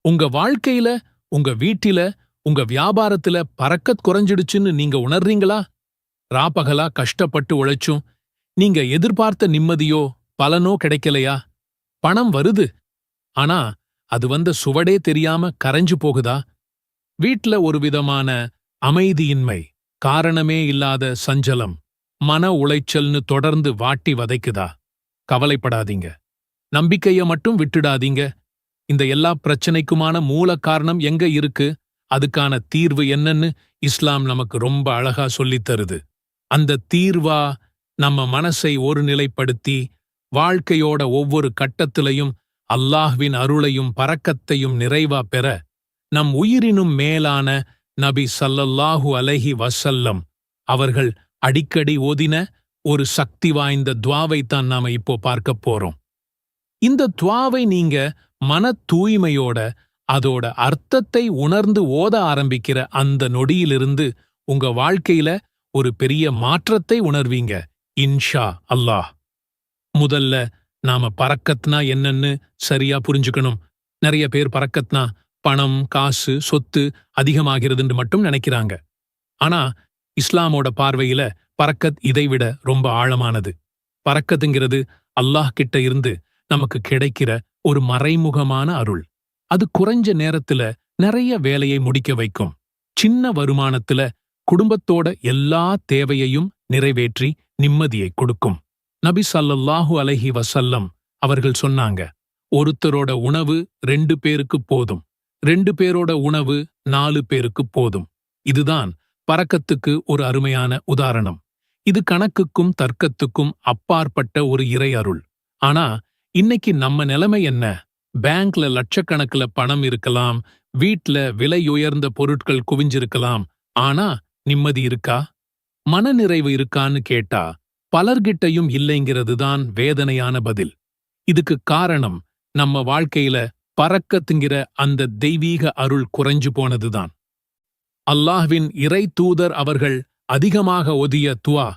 உங்க வாழ்க்கையில, உங்க வீட்டில, உங்க வியாபாரத்துல பறக்கத் குறைஞ்சிடுச்சுன்னு நீங்க உணர்றீங்களா? ராப்பகலா கஷ்டப்பட்டு உழைச்சும், நீங்க எதிர்பார்த்த நிம்மதியோ, பலனோ கிடைக்கலையா? பணம் வருது. ஆனா, அது வந்த சுவடே தெரியாம கரைஞ்சு போகுதா? வீட்ல ஒரு விதமான அமைதியின்மை, காரணமே இல்லாத சஞ்சலம், மன உளைச்சல்னு தொடர்ந்து வாட்டி வதைக்குதா? கவலைப்படாதீங்க. நம்பிக்கைய மட்டும் விட்டுடாதீங்க. இந்த எல்லா பிரச்சனைக்குமான மூல காரணம் எங்க இருக்கு? அதுக்கான தீர்வு என்னன்னு இஸ்லாம் நமக்கு ரொம்ப அழகா சொல்லித் தருது. அந்த தீர்வா நம்ம மனசை ஒருநிலைப்படுத்தி, வாழ்க்கையோட ஒவ்வொரு கட்டத்திலையும் அல்லாஹ்வின் அருளையும் பரக்கத்தையும் நிறைவா பெற, நம் உயிரினும் மேலான நபி ஸல்லல்லாஹு அலைஹி வஸல்லம் அவர்கள் அடிக்கடி ஓதின ஒரு சக்தி வாய்ந்த துஆவைத்தான் நாம இப்போ பார்க்கப் போறோம். இந்த துஆவை நீங்க மன தூய்மையோட அதோட அர்த்தத்தை உணர்ந்து ஓத ஆரம்பிக்கிற அந்த நொடியிலிருந்து உங்க வாழ்க்கையில ஒரு பெரிய மாற்றத்தை உணர்வீங்க. இன்ஷா அல்லாஹ். முதல்ல நாம பரக்கத்னா என்னன்னு சரியா புரிஞ்சுக்கணும். நிறைய பேர் பரக்கத்னா பணம், காசு, சொத்து அதிகமாகிறதுன்னு மட்டும் நினைக்கிறாங்க. ஆனா இஸ்லாமோட பார்வையில பரக்கத் இதைவிட ரொம்ப ஆழமானது. பரக்கத்துங்கிறது அல்லாஹ் கிட்ட இருந்து நமக்கு கிடைக்கிற ஒரு மறைமுகமான அருள். அது குறைஞ்ச நேரத்துல நிறைய வேலையை முடிக்க வைக்கும். சின்ன வருமானத்துல குடும்பத்தோட எல்லா தேவையையும் நிறைவேற்றி நிம்மதியை கொடுக்கும். நபி ஸல்லல்லாஹு அலைஹி வஸல்லம் அவர்கள் சொன்னாங்க, ஒருத்தரோட உணவு 2 பேருக்கு போதும், 2 பேரோட உணவு 4 பேருக்கு போதும். இதுதான் பரக்கத்துக்கு ஒரு அருமையான உதாரணம். இது கணக்குக்கும் தர்க்கத்துக்கும் அப்பாற்பட்ட ஒரு இறை அருள். ஆனா இன்னைக்கு நம்ம நிலைமை என்ன? பேங்க்ல லட்சக்கணக்குல பணம் இருக்கலாம், வீட்ல விலையுயர்ந்த பொருட்கள் குவிஞ்சிருக்கலாம். ஆனா நிம்மதி இருக்கா? மனநிறைவு இருக்கான்னு கேட்டா பலர்கிட்டையும் இல்லைங்கிறதுதான் வேதனையான பதில். இதுக்கு காரணம் நம்ம வாழ்க்கையில பரக்கத்துங்கிற அந்த தெய்வீக அருள் குறைஞ்சு போனதுதான். அல்லாஹ்வின் இறை தூதர் அவர்கள் அதிகமாக ஓதிய துஆ,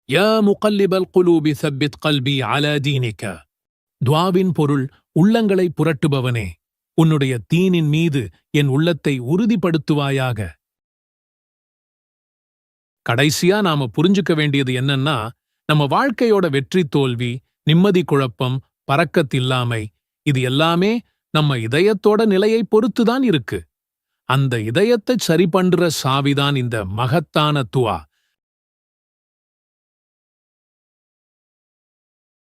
யா முகல்லிபல் குலூபி சப்பித் கல்பி அலா தீனிக. துஆவின் பொருள், உள்ளங்களை புரட்டுபவனே, உன்னுடைய தீனின் மீது என் உள்ளத்தை உறுதிப்படுத்துவாயாக. கடைசியா நாம புரிஞ்சுக்க வேண்டியது என்னன்னா, நம்ம வாழ்க்கையோட வெற்றி தோல்வி, நிம்மதி குழப்பம், பரக்கத் இல்லாமை, இது எல்லாமே நம்ம இதயத்தோட நிலையை பொறுத்துதான் இருக்கு. அந்த இதயத்தை சரி பண்ற சாவிதான் இந்த மகத்தான துஆ.